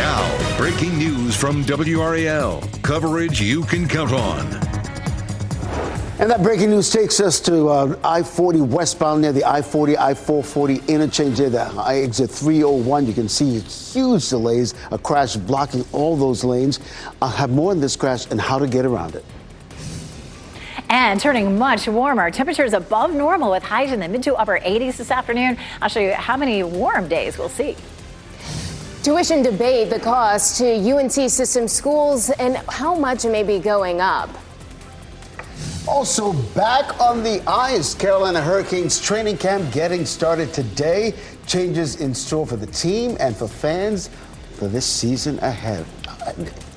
Now, breaking news from WRAL. Coverage you can count on. And that breaking news takes us to I-40 westbound near the I-40, I-440 interchange there, the exit 301. You can see huge delays, a crash blocking all those lanes. I'll have more on this crash and how to get around it. And turning much warmer. Temperatures above normal with highs in the mid to upper 80s this afternoon. I'll show you how many warm days we'll see. Tuition debate, the cost to UNC system schools and how much it may be going up. Also back on the ice, Carolina Hurricanes training camp getting started today. Changes in store for the team and for fans for this season ahead.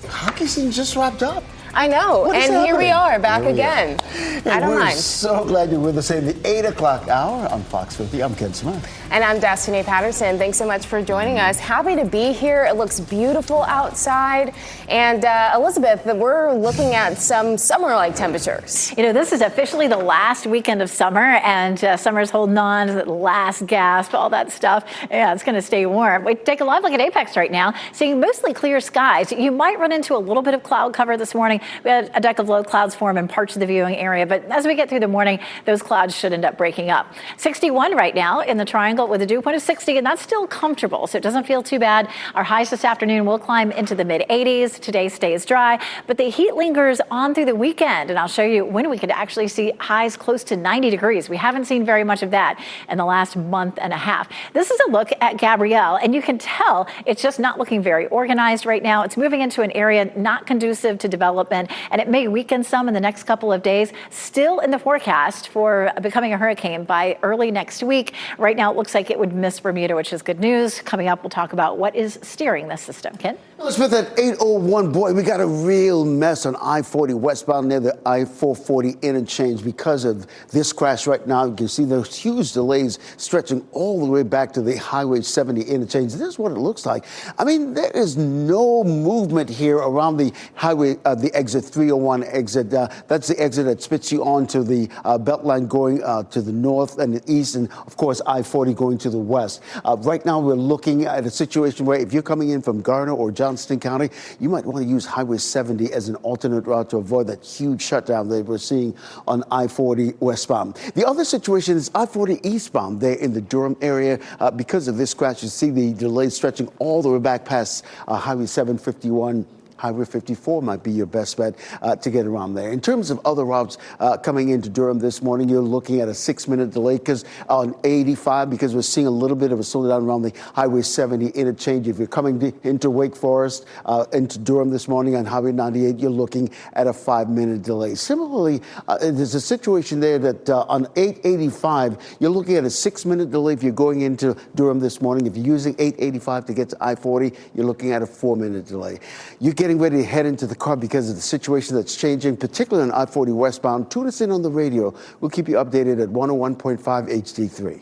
Hockey season just wrapped up. I know, and here we are back again. I don't mind. We're so glad you're with us in the 8 o'clock hour on Fox 50. I'm Ken Smith. And I'm Destiny Patterson. Thanks so much for joining us. Happy to be here. It looks beautiful outside. And Elizabeth, we're looking at some summer-like temperatures. You know, this is officially the last weekend of summer, and summer's holding on to the last gasp, all that stuff. Yeah, it's going to stay warm. We take a live look at Apex right now, seeing mostly clear skies. You might run into a little bit of cloud cover this morning. We had a deck of low clouds form in parts of the viewing area, but as we get through the morning, those clouds should end up breaking up. 61 right now in the triangle with a dew point of 60, and that's still comfortable, so it doesn't feel too bad. Our highs this afternoon will climb into the mid-80s. Today stays dry, but the heat lingers on through the weekend, and I'll show you when we could actually see highs close to 90 degrees. We haven't seen very much of that in the last month and a half. This is a look at WRAL, and you can tell it's just not looking very organized right now. It's moving into an area not conducive to development, and it may weaken some in the next couple of days. Still in the forecast for becoming a hurricane by early next week. Right now, it looks like it would miss Bermuda, which is good news. Coming up, we'll talk about what is steering this system. Ken? Elizabeth, at 8:01, boy, we got a real mess on I-40 westbound near the I-440 interchange because of this crash right now. You can see those huge delays stretching all the way back to the Highway 70 interchange. This is what it looks like. I mean, there is no movement here around the highway, the exit 301 exit. That's the exit that spits you onto the Beltline going to the north and the east, and of course I-40 going to the west. Right now we're looking at a situation where if you're coming in from Garner or Johnston County, you might want to use Highway 70 as an alternate route to avoid that huge shutdown that we're seeing on I-40 westbound. The other situation is I-40 eastbound there in the Durham area. Because of this crash, you see the delays stretching all the way back past Highway 751. Highway 54 might be your best bet to get around there. In terms of other routes coming into Durham this morning, you're looking at a 6-minute delay because on 85, because we're seeing a little bit of a slowdown around the Highway 70 interchange. If you're coming into Wake Forest, into Durham this morning on Highway 98, you're looking at a 5-minute delay. Similarly, there's a situation there that on 885, you're looking at a 6-minute delay if you're going into Durham this morning. If you're using 885 to get to I-40, you're looking at a 4-minute delay. You getting ready to head into the car because of the situation that's changing, particularly on I-40 westbound. Tune us in on the radio. We'll keep you updated at 101.5 HD3.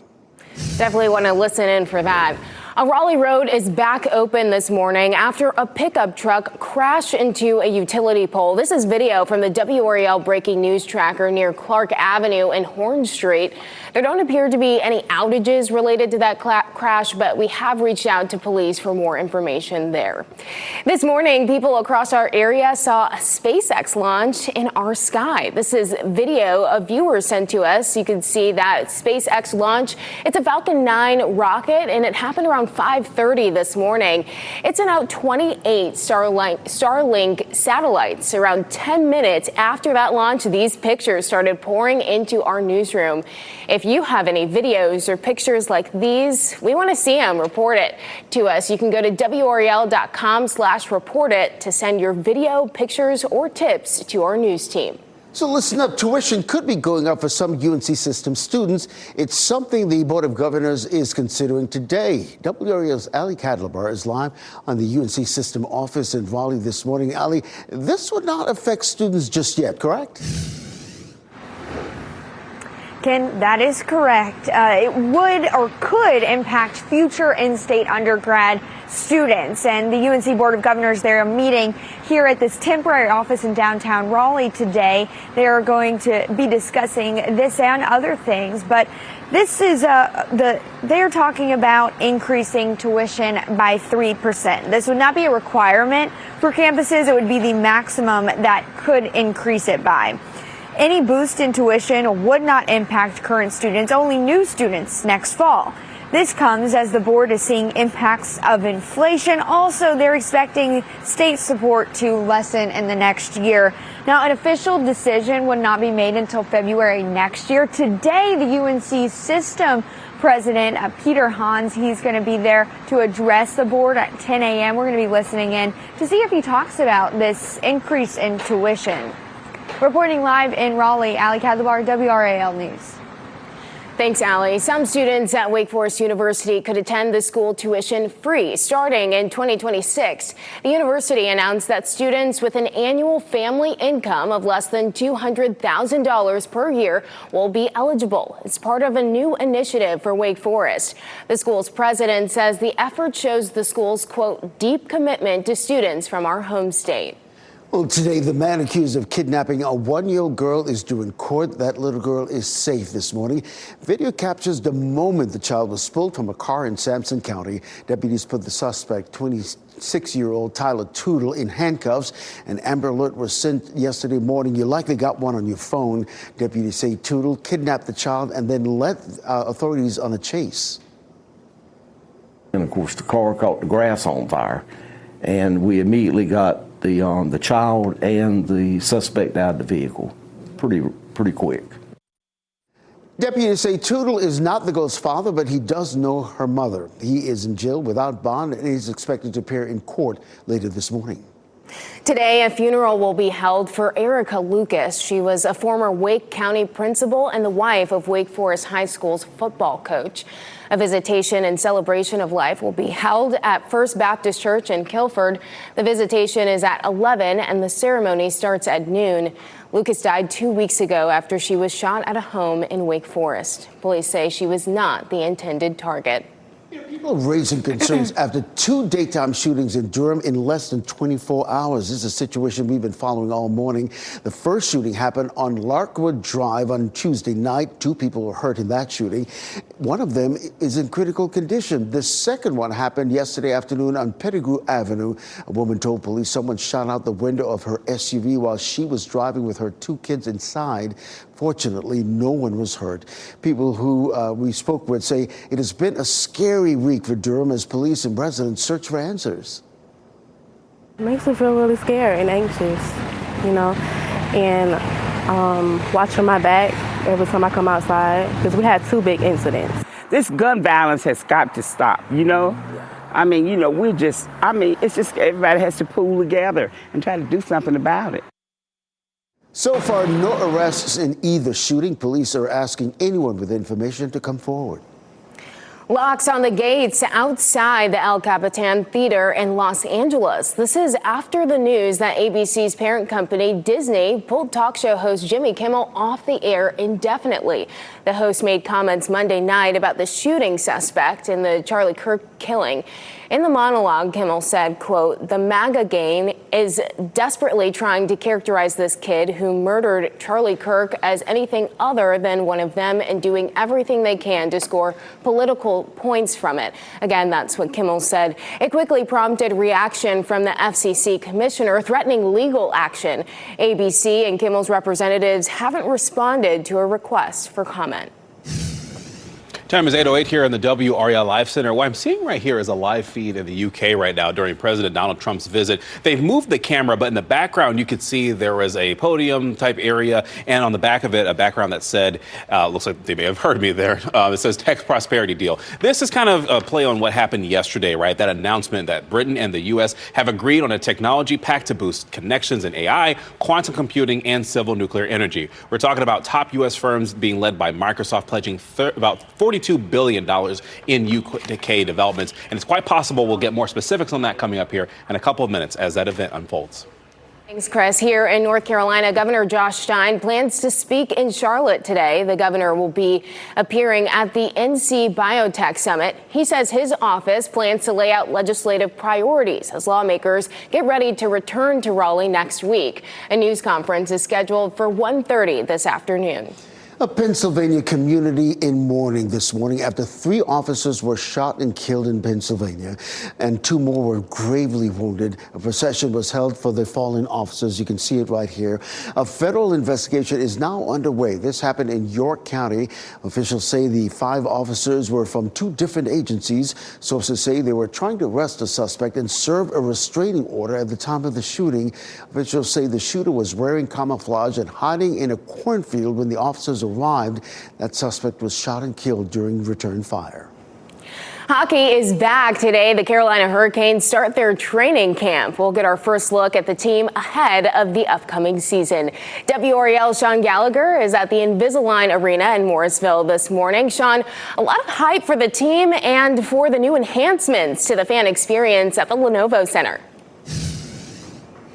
Definitely want to listen in for that. A Raleigh road is back open this morning after a pickup truck crashed into a utility pole. This is video from the WRAL breaking news tracker near Clark Avenue and Horn Street. There don't appear to be any outages related to that crash, but we have reached out to police for more information there. This morning, people across our area saw a SpaceX launch in our sky. This is video of viewers sent to us. You can see that SpaceX launch. It's a Falcon 9 rocket, and it happened around 5:30 this morning. It sent out 28 Starlink satellites. Around 10 minutes after that launch, these pictures started pouring into our newsroom. If you have any videos or pictures like these, we want to see them. Report it to us. You can go to WRAL.com/report it to send your video, pictures, or tips to our news team. So listen up, tuition could be going up for some UNC system students. It's something the Board of Governors is considering today. WRAL's Ali Cadlebar is live on the UNC system office in Raleigh this morning. Ali, this would not affect students just yet, correct? Ken, that is correct. It would or could impact future in-state undergrad students. And the UNC Board of Governors, they're meeting here at this temporary office in downtown Raleigh today. They are going to be discussing this and other things. But this is they're talking about increasing tuition by 3%. This would not be a requirement for campuses. It would be the maximum that could increase it by. Any boost in tuition would not impact current students, only new students next fall. This comes as the board is seeing impacts of inflation. Also, they're expecting state support to lessen in the next year. Now, an official decision would not be made until February next year. Today, the UNC system president, Peter Hans, he's going to be there to address the board at 10 a.m. We're going to be listening in to see if he talks about this increase in tuition. Reporting live in Raleigh, Allie Kadlabar, WRAL News. Thanks, Allie. Some students at Wake Forest University could attend the school tuition free starting in 2026. The university announced that students with an annual family income of less than $200,000 per year will be eligible. It's part of a new initiative for Wake Forest. The school's president says the effort shows the school's, quote, deep commitment to students from our home state. Well, today, the man accused of kidnapping a 1-year-old girl is due in court. That little girl is safe this morning. Video captures the moment the child was pulled from a car in Sampson County. Deputies put the suspect, 26-year-old Tyler Tootle, in handcuffs. An Amber Alert was sent yesterday morning. You likely got one on your phone. Deputies say Tootle kidnapped the child and then led authorities on a chase. And of course, the car caught the grass on fire, and we immediately got the child and the suspect out of the vehicle pretty quick. Deputies say Tootle is not the girl's father, but he does know her mother. He is in jail without bond and is expected to appear in court later this morning. Today, a funeral will be held for Erica Lucas. She was a former Wake County principal and the wife of Wake Forest High School's football coach. A visitation and celebration of life will be held at First Baptist Church in Kilford. The visitation is at 11 and the ceremony starts at noon. Lucas died 2 weeks ago after she was shot at a home in Wake Forest. Police say she was not the intended target. People are raising concerns after 2 daytime shootings in Durham in less than 24 hours. This is a situation we've been following all morning. The first shooting happened on Larkwood Drive on Tuesday night. 2 people were hurt in that shooting. One of them is in critical condition. The second one happened yesterday afternoon on Pettigrew Avenue. A woman told police someone shot out the window of her SUV while she was driving with her 2 kids inside. Fortunately, no one was hurt. People who we spoke with say it has been a scary week for Durham as police and residents search for answers. It makes me feel really scared and anxious, you know, and watching my back every time I come outside because we had 2 big incidents. This gun violence has got to stop, you know. I mean, you know, it's just everybody has to pull together and try to do something about it. So far, no arrests in either shooting. Police are asking anyone with information to come forward. Locks on the gates outside the El Capitan Theater in Los Angeles. This is after the news that ABC's parent company, Disney, pulled talk show host Jimmy Kimmel off the air indefinitely. The host made comments Monday night about the shooting suspect in the Charlie Kirk killing. In the monologue, Kimmel said, quote, "The MAGA gang is desperately trying to characterize this kid who murdered Charlie Kirk as anything other than one of them and doing everything they can to score political points from it." Again, that's what Kimmel said. It quickly prompted reaction from the FCC commissioner threatening legal action. ABC and Kimmel's representatives haven't responded to a request for comment. Time is 8:08 here in the WRAL Live Center. What I'm seeing right here is a live feed in the UK right now during President Donald Trump's visit. They've moved the camera, but in the background, you could see there was a podium type area, and on the back of it, a background that said, looks like they may have heard me there. It says Tech Prosperity Deal. This is kind of a play on what happened yesterday, right? That announcement that Britain and the U.S. have agreed on a technology pact to boost connections in AI, quantum computing, and civil nuclear energy. We're talking about top U.S. firms being led by Microsoft pledging about $42 billion in UK developments. And it's quite possible we'll get more specifics on that coming up here in a couple of minutes as that event unfolds. Thanks, Chris. Here in North Carolina, Governor Josh Stein plans to speak in Charlotte today. The governor will be appearing at the NC Biotech Summit. He says his office plans to lay out legislative priorities as lawmakers get ready to return to Raleigh next week. A news conference is scheduled for 1:30 this afternoon. A Pennsylvania community in mourning this morning after 3 officers were shot and killed in Pennsylvania, and 2 more were gravely wounded. A procession was held for the fallen officers. You can see it right here. A federal investigation is now underway. This happened in York County. Officials say the 5 officers were from 2 different agencies. Sources say they were trying to arrest a suspect and serve a restraining order at the time of the shooting. Officials say the shooter was wearing camouflage and hiding in a cornfield when the officers arrived. That suspect was shot and killed during return fire. Hockey is back today. The Carolina Hurricanes start their training camp. We'll get our first look at the team ahead of the upcoming season. WRAL's Sean Gallagher is at the Invisalign Arena in Morrisville this morning. Sean, a lot of hype for the team and for the new enhancements to the fan experience at the Lenovo Center.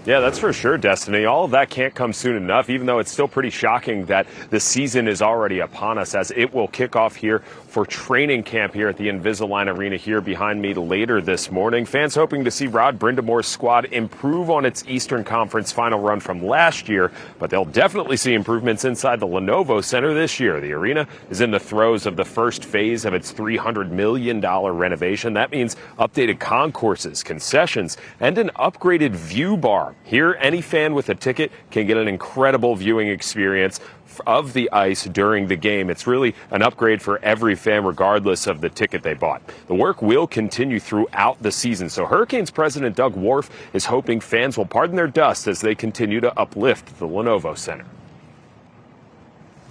Yeah, that's for sure, Destiny. All of that can't come soon enough, even though it's still pretty shocking that the season is already upon us, as it will kick off here for training camp here at the Invisalign Arena here behind me later this morning. Fans hoping to see Rod Brindamore's squad improve on its Eastern Conference final run from last year, but they'll definitely see improvements inside the Lenovo Center this year. The arena is in the throes of the first phase of its $300 million renovation. That means updated concourses, concessions, and an upgraded view bar. Here, any fan with a ticket can get an incredible viewing experience of the ice during the game. It's really an upgrade for every fan, regardless of the ticket they bought. The work will continue throughout the season, so Hurricanes president Doug Worf is hoping fans will pardon their dust as they continue to uplift the Lenovo Center.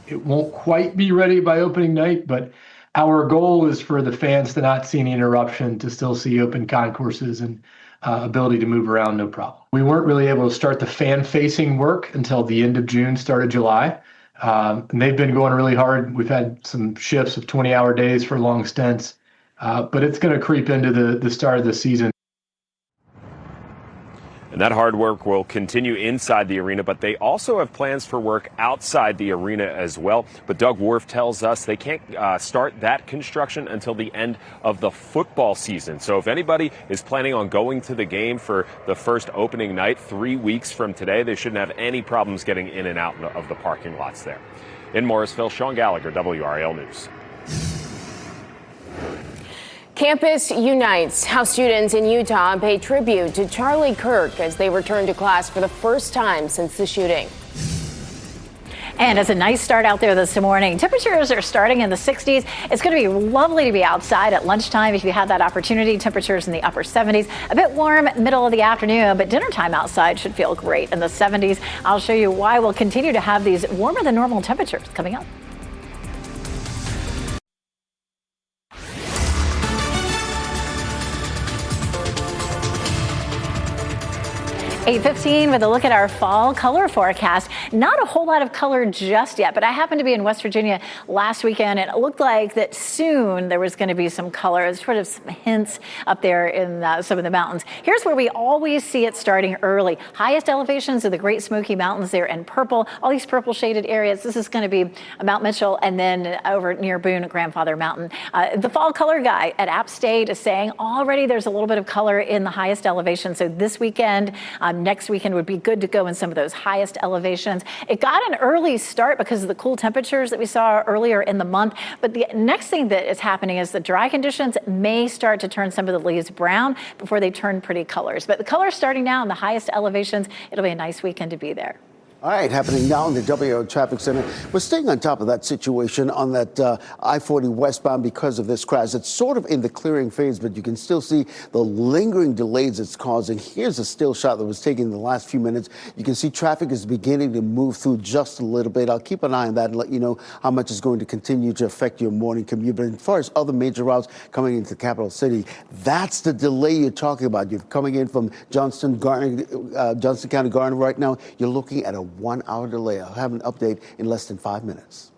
It won't quite be ready by opening night, but our goal is for the fans to not see any interruption, to still see open concourses and ability to move around, no problem. We weren't really able to start the fan-facing work until the end of June, start of July. And they've been going really hard. We've had some shifts of 20-hour days for long stints, but it's going to creep into the start of the season. And that hard work will continue inside the arena, but they also have plans for work outside the arena as well. But Doug Worf tells us they can't start that construction until the end of the football season. So if anybody is planning on going to the game for the first opening night 3 weeks from today, they shouldn't have any problems getting in and out of the parking lots there. In Morrisville, Sean Gallagher, WRAL News. Campus unites. How students in Utah pay tribute to Charlie Kirk as they return to class for the first time since the shooting. And it's a nice start out there this morning. Temperatures are starting in the 60s. It's going to be lovely to be outside at lunchtime if you have that opportunity. Temperatures in the upper 70s. A bit warm middle of the afternoon, but dinner time outside should feel great in the 70s. I'll show you why we'll continue to have these warmer than normal temperatures coming up. 8:15 with a look at our fall color forecast. Not a whole lot of color just yet, but I happened to be in West Virginia last weekend, and it looked like that soon there was going to be some color. There's sort of some hints up there in some of the mountains. Here's where we always see it starting early. Highest elevations of the Great Smoky Mountains there in purple. All these purple shaded areas. This is going to be Mount Mitchell, and then over near Boone, Grandfather Mountain. The fall color guy at App State is saying already there's a little bit of color in the highest elevation. So this weekend, next weekend would be good to go in some of those highest elevations. It got an early start because of the cool temperatures that we saw earlier in the month. But the next thing that is happening is the dry conditions may start to turn some of the leaves brown before they turn pretty colors. But the colors starting now in the highest elevations, it'll be a nice weekend to be there. All right, happening now in the WRAL Traffic Center. We're staying on top of that situation on that I-40 westbound because of this crash. It's sort of in the clearing phase, but you can still see the lingering delays it's causing. Here's a still shot that was taken in the last few minutes. You can see traffic is beginning to move through just a little bit. I'll keep an eye on that and let you know how much is going to continue to affect your morning commute. But as far as other major routes coming into the capital city, that's the delay you're talking about. You're coming in from Johnston County, Garner right now. You're looking at a 1 hour delay. I'll have an update in less than 5 minutes.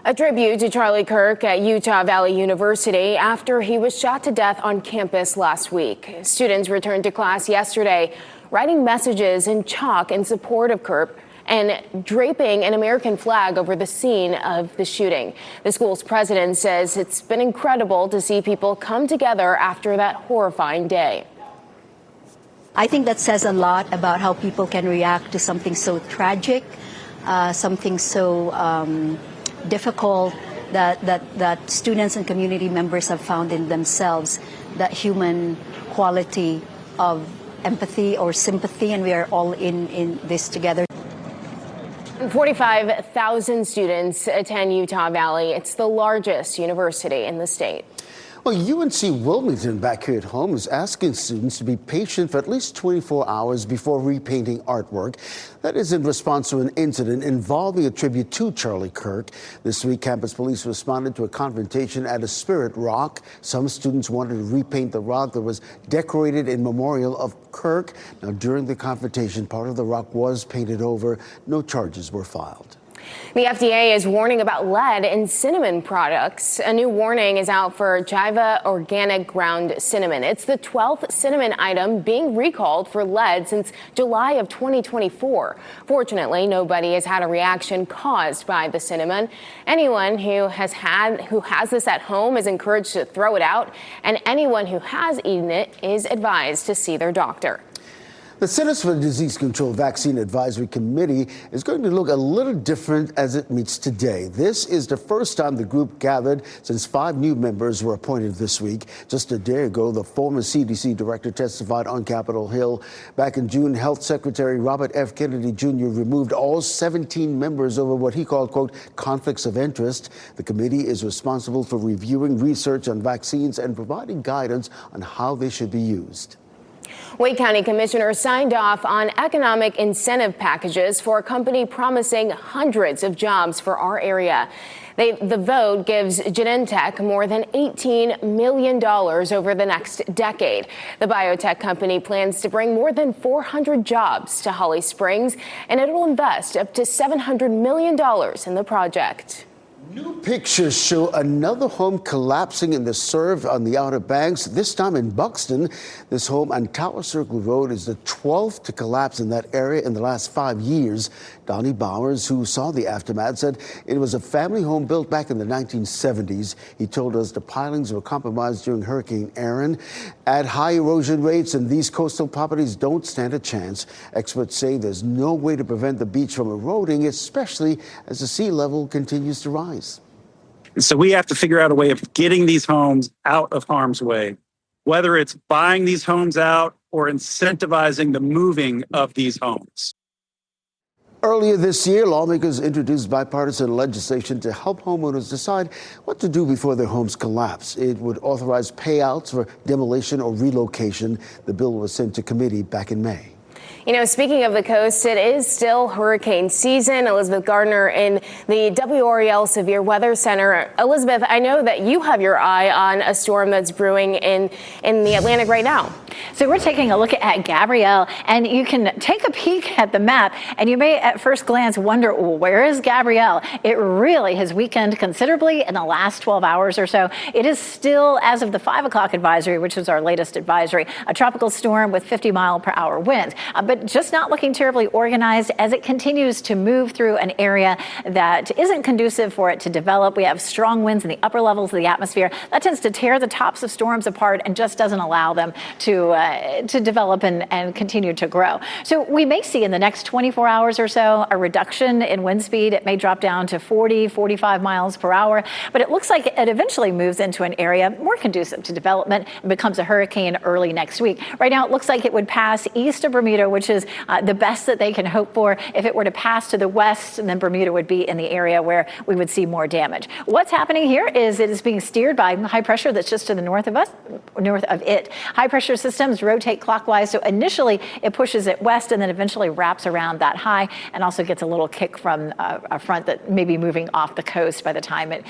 A tribute to Charlie Kirk at Utah Valley University after he was shot to death on campus last week. Students returned to class yesterday, writing messages in chalk in support of Kirk and draping an American flag over the scene of the shooting. The school's president says it's been incredible to see people come together after that horrifying day. I think that says a lot about how people can react to something so tragic, something so difficult that students and community members have found in themselves, that human quality of empathy or sympathy, and we are all in this together. 45,000 students attend Utah Valley. It's the largest university in the state. Well, UNC Wilmington back here at home is asking students to be patient for at least 24 hours before repainting artwork. That is in response to an incident involving a tribute to Charlie Kirk. This week, campus police responded to a confrontation at a Spirit Rock. Some students wanted to repaint the rock that was decorated in memorial of Kirk. Now, during the confrontation, part of the rock was painted over. No charges were filed. The FDA is warning about lead in cinnamon products. A new warning is out for Jiva organic ground cinnamon. It's the 12th cinnamon item being recalled for lead since July of 2024. Fortunately, nobody has had a reaction caused by the cinnamon. Anyone who has this at home is encouraged to throw it out, and anyone who has eaten it is advised to see their doctor. The Centers for Disease Control Vaccine Advisory Committee is going to look a little different as it meets today. This is the first time the group gathered since 5 new members were appointed this week. Just a day ago, the former CDC director testified on Capitol Hill. Back in June, Health Secretary Robert F. Kennedy Jr. removed all 17 members over what he called, quote, conflicts of interest. The committee is responsible for reviewing research on vaccines and providing guidance on how they should be used. Wake County commissioners signed off on economic incentive packages for a company promising hundreds of jobs for our area. The vote gives Genentech more than $18 million over the next decade. The biotech company plans to bring more than 400 jobs to Holly Springs, and it will invest up to $700 million in the project. New pictures show another home collapsing in the surf on the Outer Banks, this time in Buxton. This home on Tower Circle Road is the 12th to collapse in that area in the last 5 years. Donnie Bowers, who saw the aftermath, said it was a family home built back in the 1970s. He told us the pilings were compromised during Hurricane Aaron. At high erosion rates, and these coastal properties don't stand a chance. Experts say there's no way to prevent the beach from eroding, especially as the sea level continues to rise. So we have to figure out a way of getting these homes out of harm's way, whether it's buying these homes out or incentivizing the moving of these homes. Earlier this year, lawmakers introduced bipartisan legislation to help homeowners decide what to do before their homes collapse. It would authorize payouts for demolition or relocation. The bill was sent to committee back in May. You know, speaking of the coast, it is still hurricane season. Elizabeth Gardner in the WRAL Severe Weather Center. Elizabeth, I know that you have your eye on a storm that's brewing in the Atlantic right now. So we're taking a look at Gabrielle, and you can take a peek at the map, and you may at first glance wonder, well, where is Gabrielle? It really has weakened considerably in the last 12 hours or so. It is still, as of the 5 o'clock advisory, which was our latest advisory, a tropical storm with 50-mile-per-hour winds. But just not looking terribly organized as it continues to move through an area that isn't conducive for it to develop. We have strong winds in the upper levels of the atmosphere. That tends to tear the tops of storms apart and just doesn't allow them to develop and continue to grow. So we may see in the next 24 hours or so a reduction in wind speed. It may drop down to 40, 45 miles per hour, but it looks like it eventually moves into an area more conducive to development and becomes a hurricane early next week. Right now, it looks like it would pass east of Bermuda, which is the best that they can hope for. If it were to pass to the west, then Bermuda would be in the area where we would see more damage. What's happening here is it is being steered by high pressure that's just to the north of us, north of it. High pressure systems rotate clockwise, so initially it pushes it west and then eventually wraps around that high and also gets a little kick from a front that may be moving off the coast by the time it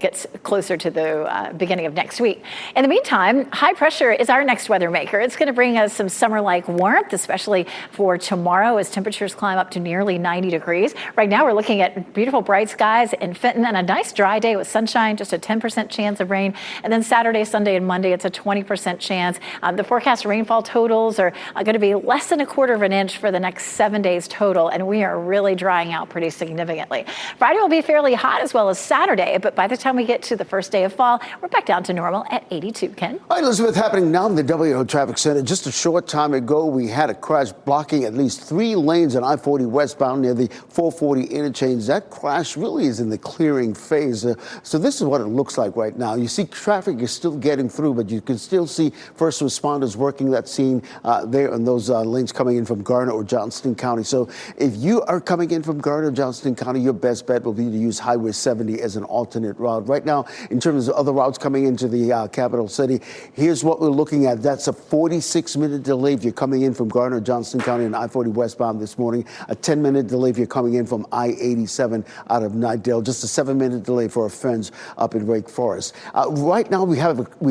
gets closer to the beginning of next week. In the meantime, high pressure is our next weather maker. It's going to bring us some summer-like warmth, especially especially for tomorrow as temperatures climb up to nearly 90 degrees. Right now we're looking at beautiful bright skies in Fenton and a nice dry day with sunshine, just a 10% chance of rain. And then Saturday, Sunday, and Monday, it's a 20% chance. The forecast rainfall totals are going to be less than 1/4 of an inch for the next 7 days total, and we are really drying out pretty significantly. Friday will be fairly hot as well as Saturday, but by the time we get to the first day of fall, we're back down to normal at 82, Ken. All right, Elizabeth, happening now in the WRAL Traffic Center. Just a short time ago, we had a crash blocking at least 3 lanes on I-40 westbound near the 440 interchange. That crash really is in the clearing phase. So this is what it looks like right now. You see traffic is still getting through, but you can still see first responders working that scene there on those lanes coming in from Garner or Johnston County. So if you are coming in from Garner or Johnston County, your best bet will be to use Highway 70 as an alternate route. Right now, in terms of other routes coming into the capital city, here's what we're looking at. That's a 46-minute delay if you're coming in from Garner, Johnston County and I-40 westbound this morning. A 10-minute delay if you're coming in from I-87 out of Nightdale. Just a 7-minute delay for our friends up in Wake Forest. Right now, we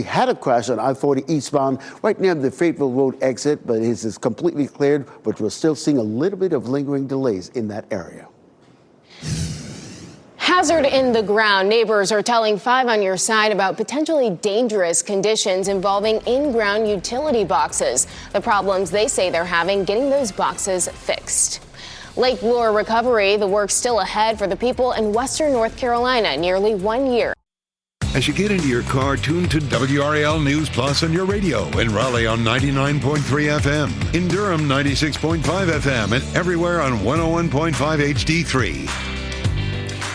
had a crash on I-40 eastbound right near the Fayetteville Road exit, but it is completely cleared, but we're still seeing a little bit of lingering delays in that area. Hazard in the ground. Neighbors are telling 5 on Your Side about potentially dangerous conditions involving in-ground utility boxes. The problems they say they're having getting those boxes fixed. Lake Lure recovery, the work's still ahead for the people in western North Carolina, nearly 1 year. As you get into your car, tune to WRAL News Plus on your radio. In Raleigh on 99.3 FM. In Durham, 96.5 FM. And everywhere on 101.5 HD3.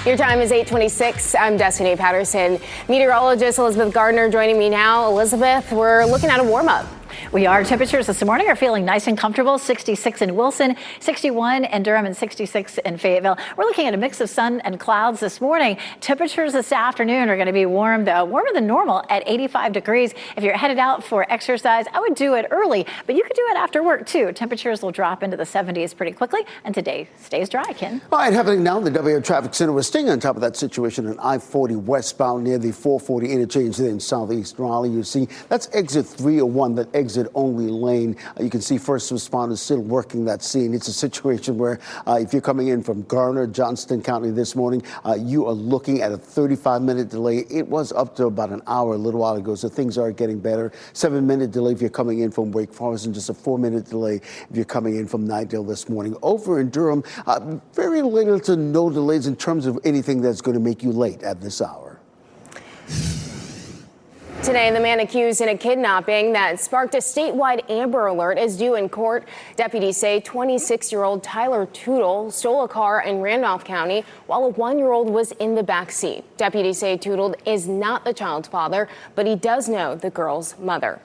Your time is 8:26. I'm Destiny Patterson. Meteorologist Elizabeth Gardner joining me now. Elizabeth, we're looking at a warm-up. We are. Temperatures this morning are feeling nice and comfortable. 66 in Wilson, 61 in Durham, and 66 in Fayetteville. We're looking at a mix of sun and clouds this morning. Temperatures this afternoon are going to be warm, though, warmer than normal at 85 degrees. If you're headed out for exercise, I would do it early, but you could do it after work, too. Temperatures will drop into the 70s pretty quickly, and today stays dry, Ken. All right, happening now in the WRAL Traffic Center. We're staying on top of that situation on I-40 westbound near the 440 interchange there in southeast Raleigh. You see, that's exit 301, that exit only lane. You can see first responders still working that scene. It's a situation where if you're coming in from Garner, Johnston County this morning, you are looking at a 35-minute delay. It was up to about an hour a little while ago, so things are getting better. 7-minute delay if you're coming in from Wake Forest, and just a 4-minute delay if you're coming in from Nightdale this morning. Over in Durham, very little to no delays in terms of anything that's going to make you late at this hour. Today, the man accused in a kidnapping that sparked a statewide Amber Alert is due in court. Deputies say 26-year-old Tyler Tootle stole a car in Randolph County while a 1-year-old was in the back seat. Deputies say Tootle is not the child's father, but he does know the girl's mother.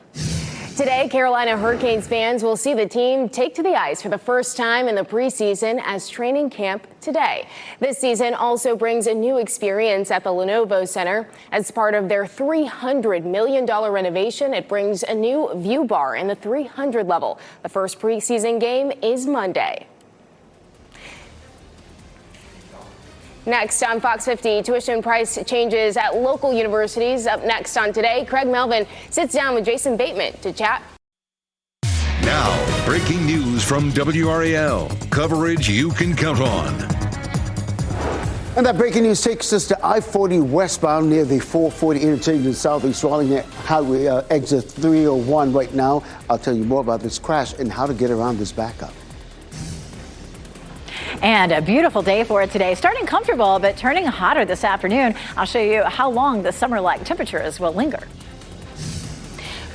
Today, Carolina Hurricanes fans will see the team take to the ice for the first time in the preseason as training camp today. This season also brings a new experience at the Lenovo Center. As part of their $300 million renovation, it brings a new view bar in the 300 level. The first preseason game is Monday. Next on Fox 50, tuition price changes at local universities. Up next on Today, Craig Melvin sits down with Jason Bateman to chat. Now, breaking news from WRAL. Coverage you can count on. And that breaking news takes us to I-40 westbound near the 440 interchange in southeast Raleigh near Highway exit 301 right now. I'll tell you more about this crash and how to get around this backup. And a beautiful day for it today. Starting comfortable, but turning hotter this afternoon. I'll show you how long the summer-like temperatures will linger.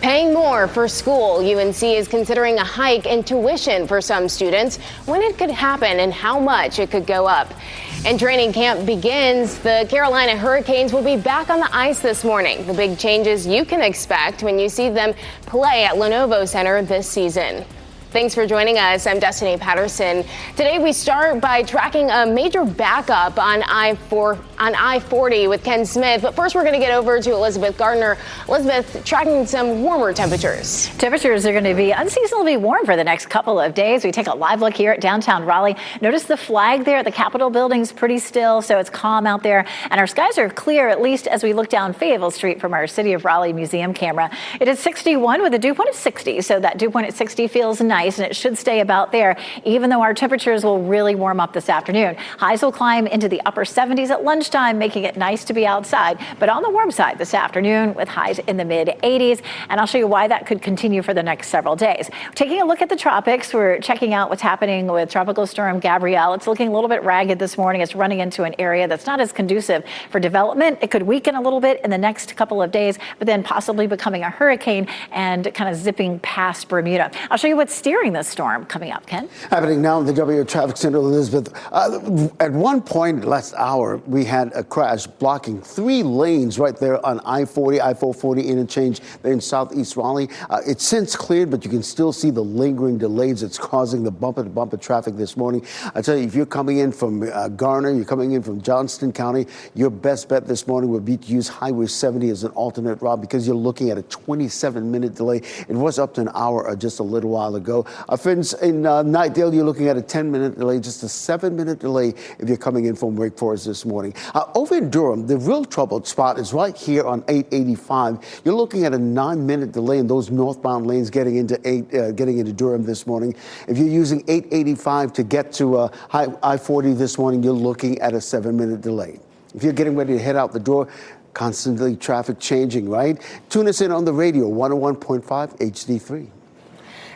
Paying more for school. UNC is considering a hike in tuition for some students, when it could happen and how much it could go up. And training camp begins. The Carolina Hurricanes will be back on the ice this morning. The big changes you can expect when you see them play at Lenovo Center this season. Thanks for joining us. I'm Destiny Patterson. Today we start by tracking a major backup on I-40 with Ken Smith. But first we're going to get over to Elizabeth Gardner. Elizabeth, tracking some warmer temperatures. Temperatures are going to be unseasonably warm for the next couple of days. We take a live look here at downtown Raleigh. Notice the flag there at the Capitol building's pretty still, so it's calm out there. And our skies are clear, at least as we look down Fayetteville Street from our City of Raleigh museum camera. It is 61 with a dew point of 60, so that dew point at 60 feels nice. nice, and it should stay about there, even though our temperatures will really warm up this afternoon. Highs will climb into the upper 70s at lunchtime, making it nice to be outside, but on the warm side this afternoon with highs in the mid 80s. And I'll show you why that could continue for the next several days. Taking a look at the tropics, we're checking out what's happening with Tropical Storm Gabrielle. It's looking a little bit ragged this morning. It's running into an area that's not as conducive for development. It could weaken a little bit in the next couple of days, but then possibly becoming a hurricane and kind of zipping past Bermuda. I'll show you what's steering this storm coming up, Ken. Happening now in the WRAL Traffic Center, Elizabeth. At one point last hour, we had a crash blocking 3 lanes right there on I-40, I-440 interchange there in southeast Raleigh. It's since cleared, but you can still see the lingering delays that's causing the bumper-to-bumper traffic this morning. I tell you, if you're coming in from Garner, you're coming in from Johnston County, your best bet this morning would be to use Highway 70 as an alternate route because you're looking at a 27-minute delay. It was up to an hour just a little while ago. Friends, in Knightdale, you're looking at a 10-minute delay, just a 7-minute delay if you're coming in from Wake Forest this morning. Over in Durham, the real troubled spot is right here on 885. You're looking at a 9-minute delay in those northbound lanes getting into Durham this morning. If you're using 885 to get to I-40 this morning, you're looking at a 7-minute delay. If you're getting ready to head out the door, constantly traffic changing, right? Tune us in on the radio, 101.5 HD3.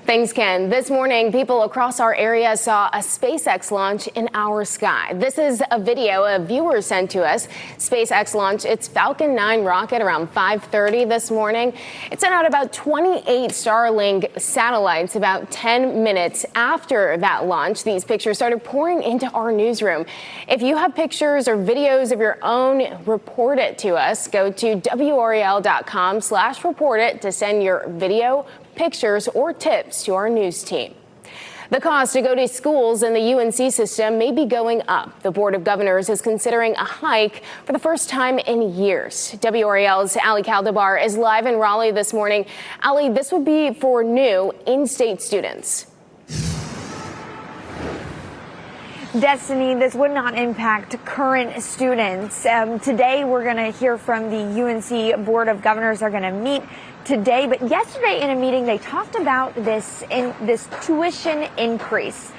Thanks, Ken. This morning, people across our area saw a SpaceX launch in our sky. This is a video a viewer sent to us. SpaceX launched its Falcon 9 rocket around 5:30 this morning. It sent out about 28 Starlink satellites about 10 minutes after that launch. These pictures started pouring into our newsroom. If you have pictures or videos of your own, report it to us. Go to WRAL.com/report it to send your video, pictures, or tips to our news team. The cost to go to schools in the UNC system may be going up. The Board of Governors is considering a hike for the first time in years. WRAL's Ali Caldabar is live in Raleigh this morning. Ali, this would be for new in-state students. Destiny, this would not impact current students. Today, we're going to hear from the UNC Board of Governors. They're going to meet today, but yesterday in a meeting, they talked about this tuition increase.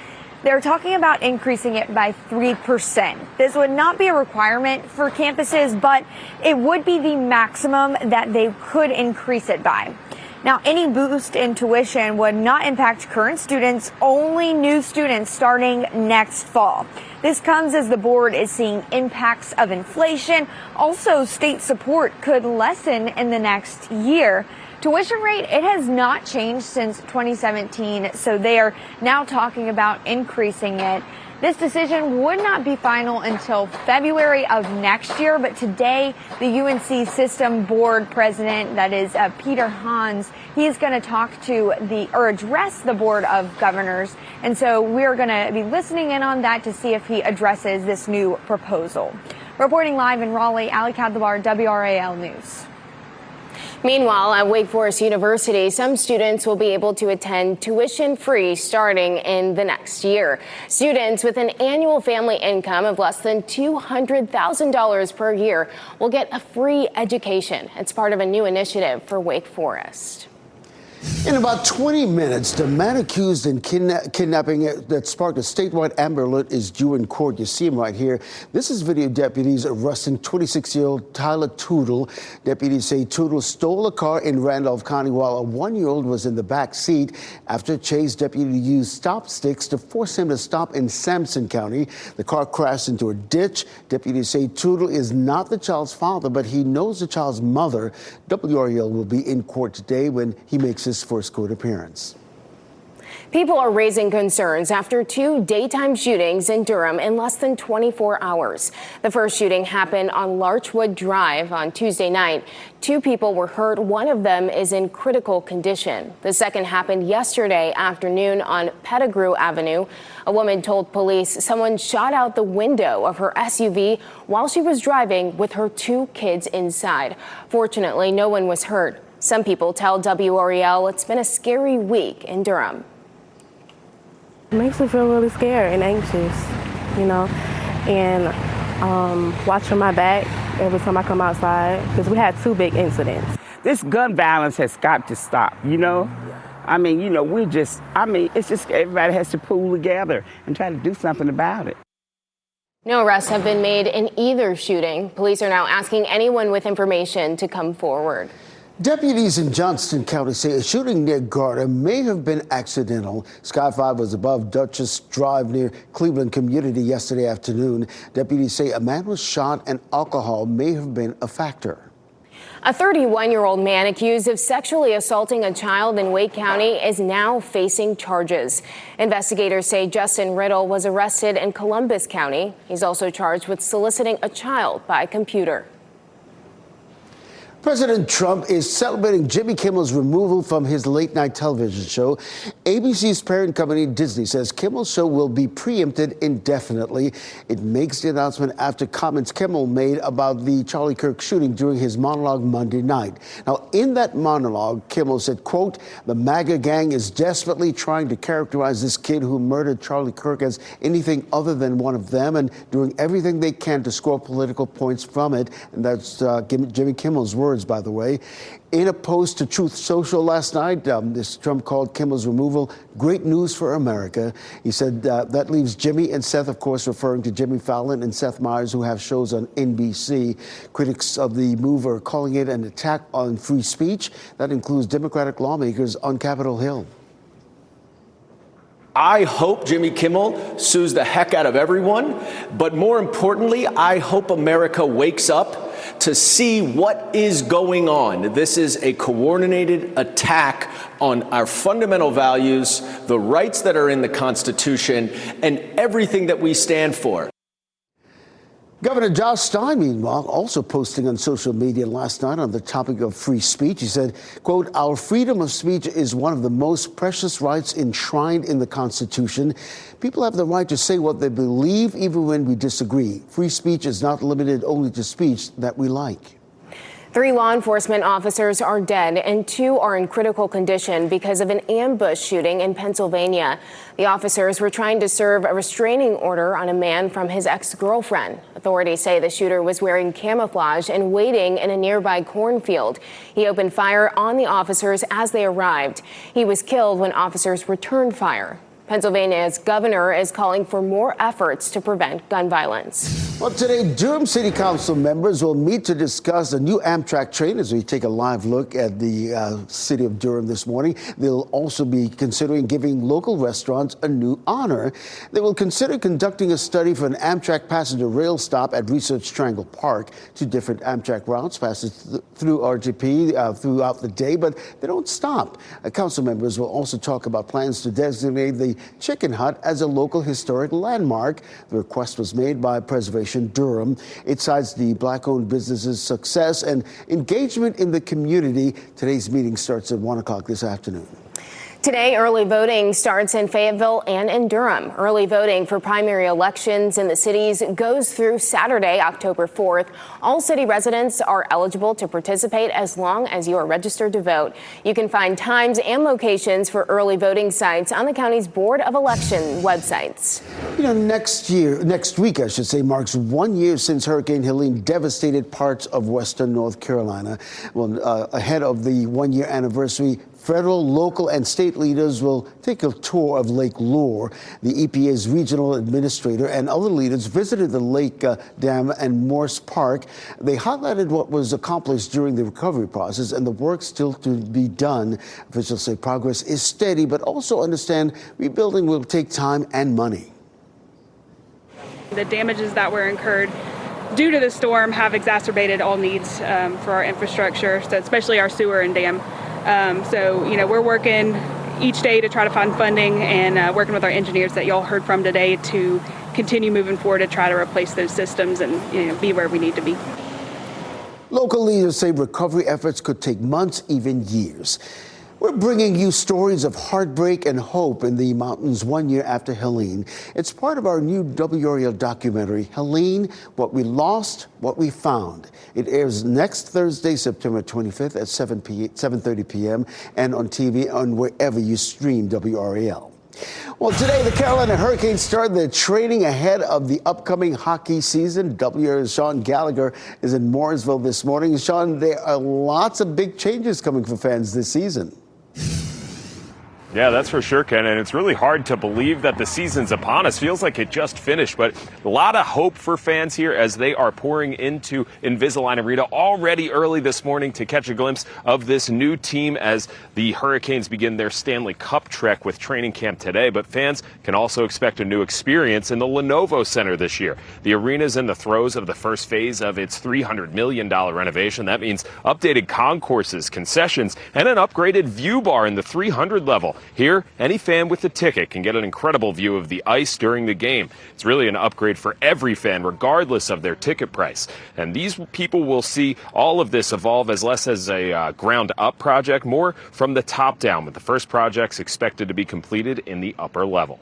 They're talking about increasing it by 3%. This would not be a requirement for campuses, but it would be the maximum that they could increase it by. Now, any boost in tuition would not impact current students, only new students starting next fall. This comes as the board is seeing impacts of inflation. Also, state support could lessen in the next year. Tuition rate, it has not changed since 2017, so they are now talking about increasing it. This decision would not be final until February of next year, but today the UNC System Board President, that is Peter Hans, he is going to talk to address the Board of Governors, and so we're going to be listening in on that to see if he addresses this new proposal. Reporting live in Raleigh, Ali Kadlabar, WRAL News. Meanwhile, at Wake Forest University, some students will be able to attend tuition-free starting in the next year. Students with an annual family income of less than $200,000 per year will get a free education. It's part of a new initiative for Wake Forest. In about 20 minutes, the man accused in kidnapping that sparked a statewide Amber Alert is due in court. You see him right here. This is video deputies arresting 26-year-old Tyler Tootle. Deputies say Tootle stole a car in Randolph County while a 1-year-old was in the back seat. After a chase, deputies used stop sticks to force him to stop in Sampson County. The car crashed into a ditch. Deputies say Tootle is not the child's father, but he knows the child's mother. WRAL will be in court today when he makes his first court appearance. People are raising concerns after 2 daytime shootings in Durham in less than 24 hours. The first shooting happened on Larchwood Drive on Tuesday night. 2 people were hurt. One of them is in critical condition. The second happened yesterday afternoon on Pettigrew Avenue. A woman told police someone shot out the window of her SUV while she was driving with her 2 kids inside. Fortunately, no one was hurt. Some people tell WRAL it's been a scary week in Durham. It makes me feel really scared and anxious, you know, and watching my back every time I come outside because we had 2 big incidents. This gun violence has got to stop, you know? I mean, you know, it's just everybody has to pool together and try to do something about it. No arrests have been made in either shooting. Police are now asking anyone with information to come forward. Deputies in Johnston County say a shooting near Garter may have been accidental. Sky 5 was above Dutchess Drive near Cleveland Community yesterday afternoon. Deputies say a man was shot and alcohol may have been a factor. A 31-year-old man accused of sexually assaulting a child in Wake County is now facing charges. Investigators say Justin Riddle was arrested in Columbus County. He's also charged with soliciting a child by computer. President Trump is celebrating Jimmy Kimmel's removal from his late-night television show. ABC's parent company, Disney, says Kimmel's show will be preempted indefinitely. It makes the announcement after comments Kimmel made about the Charlie Kirk shooting during his monologue Monday night. Now, in that monologue, Kimmel said, quote, "The MAGA gang is desperately trying to characterize this kid who murdered Charlie Kirk as anything other than one of them and doing everything they can to score political points from it." And that's Jimmy Kimmel's words, by the way. In a post to Truth Social last night, Trump called Kimmel's removal great news for America. He said that leaves Jimmy and Seth, of course, referring to Jimmy Fallon and Seth Meyers, who have shows on NBC. Critics of the move are calling it an attack on free speech. That includes Democratic lawmakers on Capitol Hill. I hope Jimmy Kimmel sues the heck out of everyone, but more importantly, I hope America wakes up to see what is going on. This is a coordinated attack on our fundamental values, the rights that are in the Constitution, and everything that we stand for. Governor Josh Stein, meanwhile, also posting on social media last night on the topic of free speech. He said, quote, "Our freedom of speech is one of the most precious rights enshrined in the Constitution. People have the right to say what they believe, even when we disagree. Free speech is not limited only to speech that we like." 3 law enforcement officers are dead and 2 are in critical condition because of an ambush shooting in Pennsylvania. The officers were trying to serve a restraining order on a man from his ex-girlfriend. Authorities say the shooter was wearing camouflage and waiting in a nearby cornfield. He opened fire on the officers as they arrived. He was killed when officers returned fire. Pennsylvania's governor is calling for more efforts to prevent gun violence. Well, today, Durham City Council members will meet to discuss a new Amtrak train as we take a live look at the city of Durham this morning. They'll also be considering giving local restaurants a new honor. They will consider conducting a study for an Amtrak passenger rail stop at Research Triangle Park. 2 different Amtrak routes passes through RGP throughout the day, but they don't stop. Council members will also talk about plans to designate the Chicken Hut as a local historic landmark. The request was made by Preservation Durham. It cites the Black-owned business's success and engagement in the community. Today's meeting starts at 1 o'clock this afternoon. Today, early voting starts in Fayetteville and in Durham. Early voting for primary elections in the cities goes through Saturday, October 4th. All city residents are eligible to participate as long as you are registered to vote. You can find times and locations for early voting sites on the county's Board of Election websites. You know, next week, I should say, marks 1 year since Hurricane Helene devastated parts of western North Carolina. Well, ahead of the 1-year anniversary, federal, local, and state leaders will take a tour of Lake Lure. The EPA's regional administrator and other leaders visited the lake dam and Morse Park. They highlighted what was accomplished during the recovery process and the work still to be done. Officials say progress is steady, but also understand rebuilding will take time and money. The damages that were incurred due to the storm have exacerbated all needs for our infrastructure, so especially our sewer and dam. So, you know, we're working each day to try to find funding and working with our engineers that y'all heard from today to continue moving forward to try to replace those systems and, you know, be where we need to be. Local leaders say recovery efforts could take months, even years. We're bringing you stories of heartbreak and hope in the mountains 1 year after Helene. It's part of our new WRAL documentary, Helene, What We Lost, What We Found. It airs next Thursday, September 25th at 7:30 p.m. and on TV and wherever you stream WRAL. Well, today, the Carolina Hurricanes start their training ahead of the upcoming hockey season. WRAL's Sean Gallagher is in Mooresville this morning. Sean, there are lots of big changes coming for fans this season. Yeah, that's for sure, Ken. And it's really hard to believe that the season's upon us. Feels like it just finished, but a lot of hope for fans here as they are pouring into Invisalign Arena already early this morning to catch a glimpse of this new team as the Hurricanes begin their Stanley Cup trek with training camp today. But fans can also expect a new experience in the Lenovo Center this year. The arena is in the throes of the first phase of its $300 million renovation. That means updated concourses, concessions, and an upgraded view bar in the 300 level. Here, any fan with a ticket can get an incredible view of the ice during the game. It's really an upgrade for every fan, regardless of their ticket price. And these people will see all of this evolve as less as a ground-up project, more from the top down, with the first projects expected to be completed in the upper level.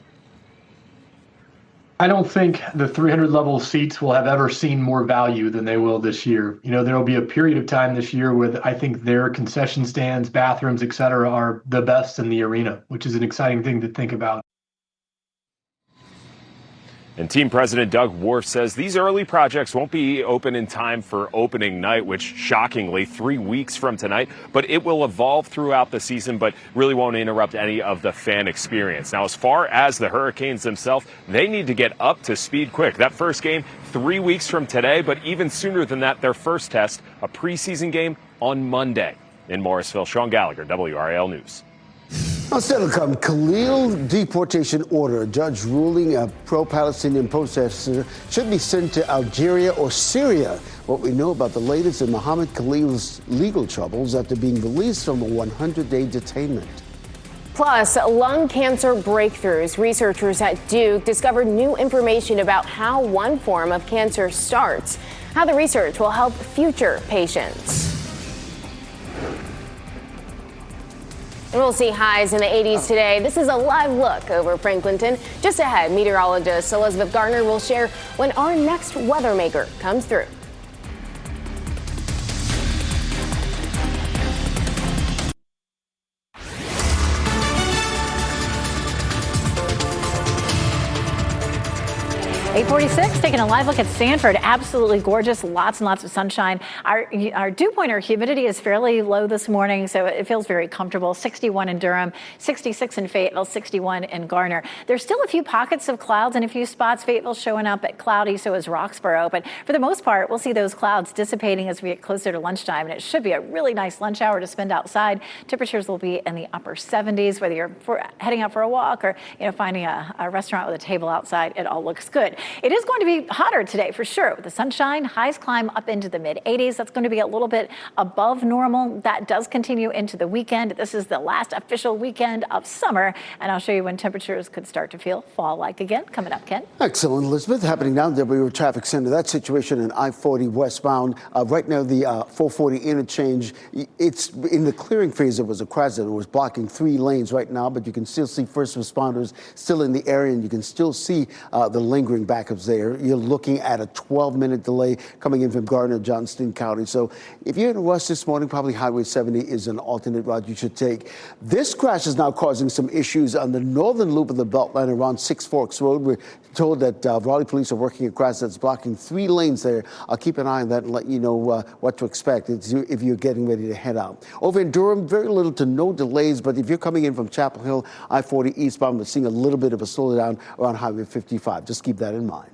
I don't think the 300 level seats will have ever seen more value than they will this year. You know, there will be a period of time this year where I think their concession stands, bathrooms, et cetera, are the best in the arena, which is an exciting thing to think about. And team president Doug Worf says these early projects won't be open in time for opening night, which shockingly 3 weeks from tonight, but it will evolve throughout the season, but really won't interrupt any of the fan experience. Now, as far as the Hurricanes themselves, they need to get up to speed quick. That first game 3 weeks from today, but even sooner than that, their first test, a preseason game on Monday. In Morrisville, Sean Gallagher, WRAL News. Still to come, Khalil deportation order. A judge ruling a pro-Palestinian protester should be sent to Algeria or Syria. What we know about the latest in Mohammed Khalil's legal troubles after being released from a 100-day detainment. Plus, lung cancer breakthroughs. Researchers at Duke discovered new information about how one form of cancer starts, how the research will help future patients. And we'll see highs in the 80s today. This is a live look over Franklinton. Just ahead, meteorologist Elizabeth Gardner will share when our next weather maker comes through. 846, taking a live look at Sanford. Absolutely gorgeous, lots and lots of sunshine. Our dew point, our humidity is fairly low this morning, so it feels very comfortable. 61 in Durham, 66 in Fayetteville, 61 in Garner. There's still a few pockets of clouds in a few spots. Fayetteville showing up at cloudy, so is Roxborough. But for the most part, we'll see those clouds dissipating as we get closer to lunchtime, and it should be a really nice lunch hour to spend outside. Temperatures will be in the upper 70s, whether you're heading out for a walk or finding a restaurant with a table outside. It all looks good. It is going to be hotter today for sure. With the sunshine, highs climb up into the mid-80s. That's going to be a little bit above normal. That does continue into the weekend. This is the last official weekend of summer, and I'll show you when temperatures could start to feel fall-like again. Coming up, Ken. Excellent, Elizabeth. Happening now, WRAL Traffic Center. That situation in I-40 westbound. Right now, the 440 interchange, it's in the clearing phase. There was a crash that was blocking 3 lanes right now, but you can still see first responders still in the area, and you can still see the lingering backups there. You're looking at a 12-minute delay coming in from Gardner, Johnston County. So if you're in a rush this morning, probably Highway 70 is an alternate route you should take. This crash is now causing some issues on the northern loop of the Beltline around Six Forks Road. We're told that Raleigh police are working a crash that's blocking 3 lanes there. I'll keep an eye on that and let you know what to expect if you're getting ready to head out. Over in Durham, very little to no delays, but if you're coming in from Chapel Hill, I-40 eastbound, we're seeing a little bit of a slowdown around Highway 55. Just keep that in mind.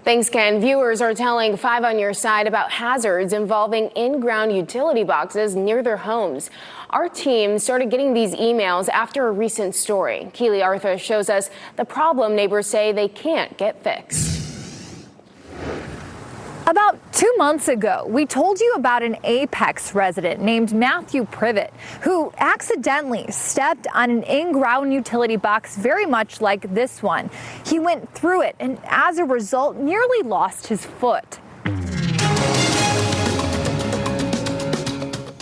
Thanks, Ken. Viewers are telling 5 on Your Side about hazards involving in-ground utility boxes near their homes. Our team started getting these emails after a recent story. Keely Arthur shows us the problem neighbors say they can't get fixed. About 2 months ago, we told you about an Apex resident named Matthew Privet who accidentally stepped on an in-ground utility box very much like this one. He went through it and as a result nearly lost his foot.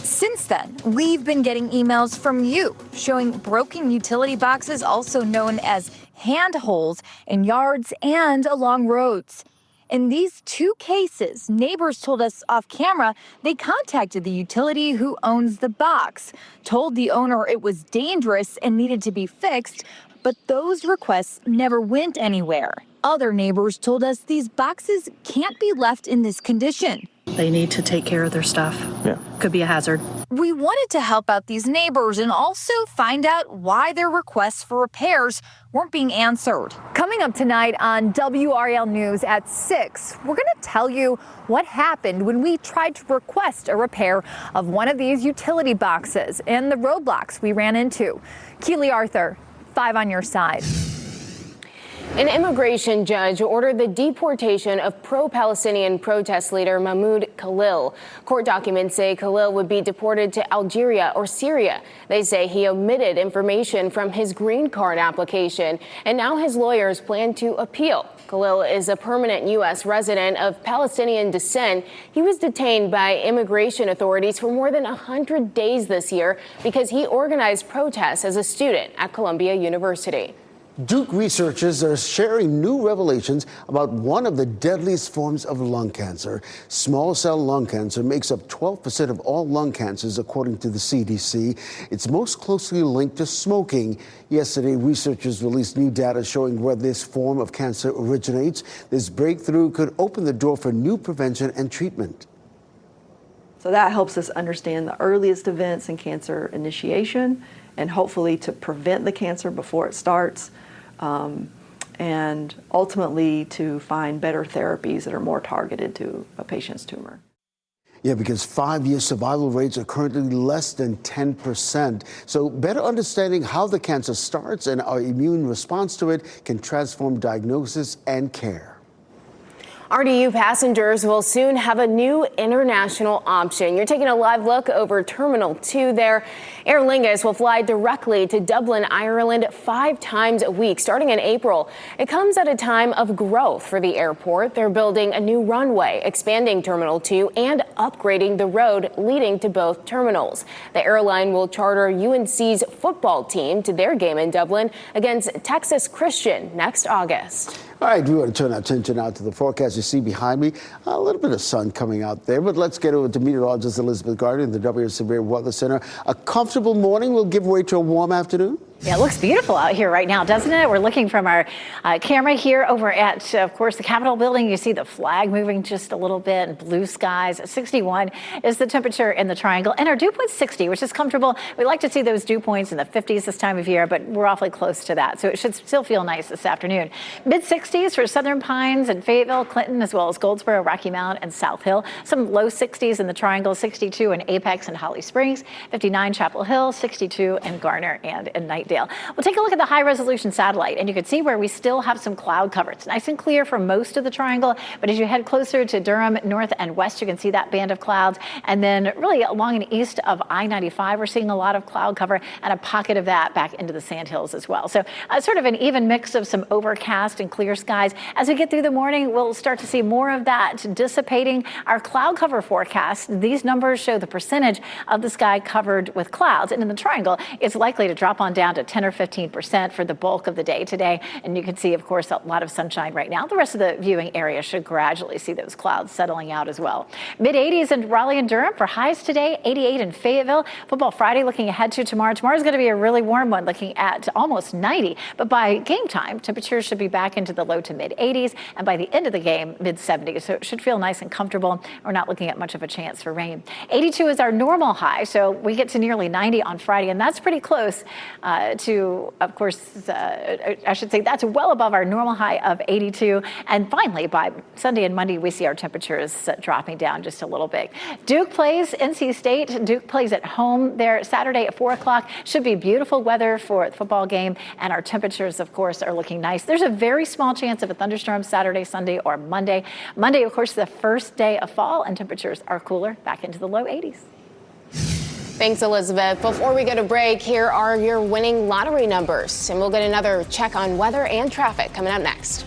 Since then, we've been getting emails from you showing broken utility boxes, also known as handholds, in yards and along roads. In these 2 cases, neighbors told us off camera they contacted the utility who owns the box, told the owner it was dangerous and needed to be fixed, but those requests never went anywhere. other neighbors told us these boxes can't be left in this condition. They need to take care of their stuff. Yeah. Could be a hazard. We wanted to help out these neighbors and also find out why their requests for repairs weren't being answered. Coming up tonight on WRAL News at 6, we're going to tell you what happened when we tried to request a repair of one of these utility boxes and the roadblocks we ran into. Keely Arthur, 5 on your side. An immigration judge ordered the deportation of pro-Palestinian protest leader Mahmoud Khalil. Court documents say Khalil would be deported to Algeria or Syria. They say he omitted information from his green card application, and now his lawyers plan to appeal. Khalil is a permanent U.S. resident of Palestinian descent. He was detained by immigration authorities for more than 100 days this year because he organized protests as a student at Columbia University. Duke researchers are sharing new revelations about one of the deadliest forms of lung cancer. Small cell lung cancer makes up 12% of all lung cancers, according to the CDC. It's most closely linked to smoking. Yesterday, researchers released new data showing where this form of cancer originates. This breakthrough could open the door for new prevention and treatment. So that helps us understand the earliest events in cancer initiation and hopefully to prevent the cancer before it starts, and ultimately to find better therapies that are more targeted to a patient's tumor. Yeah, because 5-year survival rates are currently less than 10%. So better understanding how the cancer starts and our immune response to it can transform diagnosis and care. RDU passengers will soon have a new international option. You're taking a live look over Terminal 2 there. Aer Lingus will fly directly to Dublin, Ireland 5 times a week starting in April. It comes at a time of growth for the airport. They're building a new runway, expanding Terminal 2 and upgrading the road leading to both terminals. The airline will charter UNC's football team to their game in Dublin against Texas Christian next August. All right, we want to turn our attention now to the forecast. You see behind me a little bit of sun coming out there, but let's get over to meteorologist Elizabeth Gardner in the WRAL Severe Weather Center. A comfortable morning will give way to a warm afternoon. Yeah, it looks beautiful out here right now, doesn't it? We're looking from our camera here over at, of course, the Capitol building. You see the flag moving just a little bit and blue skies. 61 is the temperature in the triangle. And our dew point's 60, which is comfortable. We like to see those dew points in the 50s this time of year, but we're awfully close to that. So it should still feel nice this afternoon. Mid-60s for Southern Pines and Fayetteville, Clinton, as well as Goldsboro, Rocky Mount, and South Hill. Some low 60s in the triangle, 62 in Apex and Holly Springs, 59 Chapel Hill, 62 in Garner and in Knightdale. We'll take a look at the high-resolution satellite, and you can see where we still have some cloud cover. It's nice and clear for most of the triangle, but as you head closer to Durham, north and west, you can see that band of clouds. And then really along and east of I-95, we're seeing a lot of cloud cover and a pocket of that back into the Sandhills as well. So sort of an even mix of some overcast and clear skies. As we get through the morning, we'll start to see more of that dissipating. Our cloud cover forecast, these numbers show the percentage of the sky covered with clouds. And in the triangle, it's likely to drop on down to 10 or 15% for the bulk of the day today. And you can see, of course, a lot of sunshine right now. The rest of the viewing area should gradually see those clouds settling out as well. Mid-80s in Raleigh and Durham for highs today, 88 in Fayetteville. Football Friday looking ahead to tomorrow. Tomorrow's going to be a really warm one, looking at almost 90. But by game time, temperatures should be back into the low to mid-80s. And by the end of the game, mid-70s. So it should feel nice and comfortable. We're not looking at much of a chance for rain. 82 is our normal high. So we get to nearly 90 on Friday. And that's pretty close to, of course, I should say that's well above our normal high of 82. And finally, by Sunday and Monday, we see our temperatures dropping down just a little bit. Duke plays NC State. Duke plays at home there Saturday at 4 o'clock. Should be beautiful weather for the football game. And our temperatures, of course, are looking nice. There's a very small chance of a thunderstorm Saturday, Sunday, or Monday. Monday, of course, the first day of fall, and temperatures are cooler, back into the low 80s. Thanks, Elizabeth. Before we go to break, here are your winning lottery numbers. And we'll get another check on weather and traffic coming up next.